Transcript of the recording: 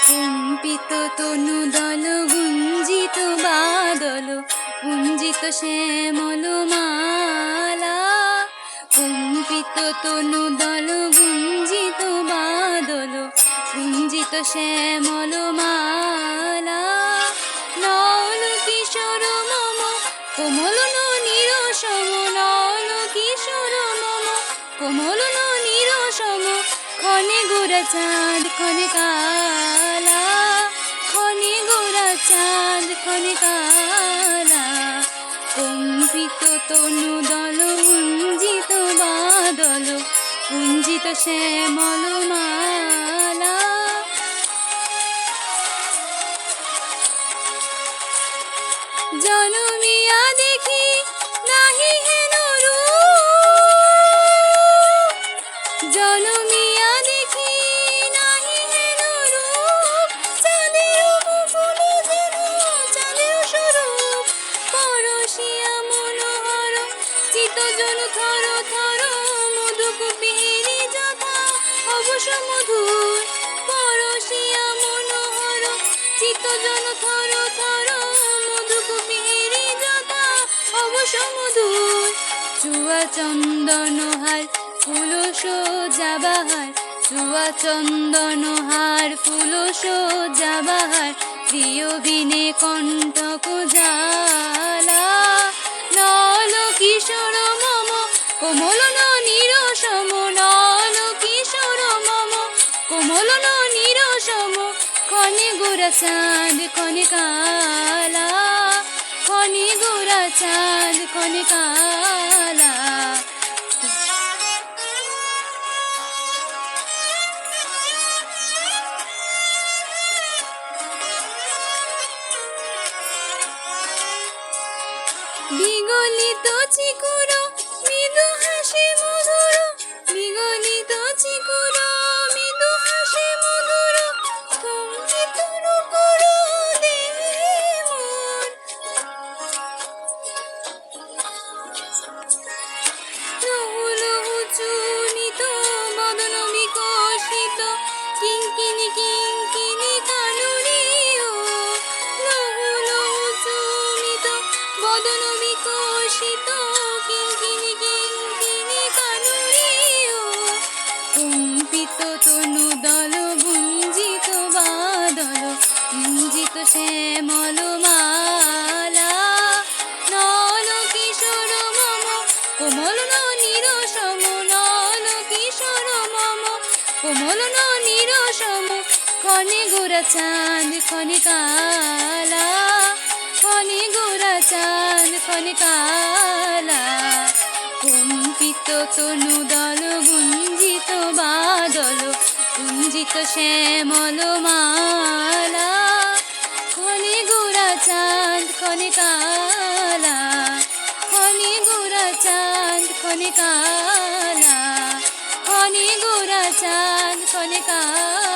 কম্পিত তনু দল গুঞ্জিত বাদল গুঞ্জিত শ্যামল মালা। কম্পিত তনু দল গুঞ্জিত বাদল গুঞ্জিত শ্যামল মালা। নল কিশোর মম কোমল ননীর সম, নল কিশোর মম কোমল ননীর সম। ক্ষণে গোরা চাঁদ ক্ষণে কালা, ক্ষণে গোরা চাঁদ ক্ষণে কালা। কম্পিত তনু দল গুঞ্জিত বাদল গুঞ্জিত শ্যামল মালা। জনমিয়া দেখি নাহি হেন রূপ, জনমিয়া দেখি নাহি হেন রূপ। চাঁদের মুকুল যেন চাঁদের স্বরূপ, পরশিয়া মনোহর চিত্তজন থর থর। মধুকুপীরি যথা অবশ মধুর, পরশিয়া মনোহর চিত্তজন থর থর। মধুকুপীরি যথা অবশ মধুর। চুয়া চন্দন হার ফুল সোজা বাহার, চুয়া চন্দন হার ফুল সোজা বাহার। প্রিয় বিনে কণ্ঠক জ্বালা। নল কিশোর মম কোমল ননীর সম, নল কিশোর মম কোমল ননীর সম। ক্ষণে গোরা চাঁদ ক্ষণে কালা, ক্ষণে গোরা চাঁদ ক্ষণে কালা। বিগলিত চিকুর মৃদু হাসি মধুর, বিগলিত চিকুর মৃদু হাসি মধুর। কম্পিত নূপুর দেহে মন, লহু লহু চূর্ণিত বদন বিকশিত। কিঙ্কিণী কিঙ্কিণী কাননী ও, লহু লহু চূর্ণিত বদন বিকশিত। কিঙ্কিণী কিঙ্কিণী কাননী ও। কম্পিত তনু দল গুঞ্জিত বাদল গুঞ্জিত শ্যামল মালা। নল কিশোর মম কোমল ননীর সম, নল কিশোর মম কোমল ননীর সম। ক্ষণে গোরা চাঁদ ক্ষণে কালা, ক্ষণে গোরা চাঁদ ক্ষণে কালা। কম্পিত তনু দল গুঞ্জিত বাদল গুঞ্জিত শ্যামল মালা। ক্ষণে গোরা চাঁদ ক্ষণে কালা, ক্ষণে গোরা চাঁদ ক্ষণে কালা, ক্ষণে গোরা চাঁদ ক্ষণে কালা।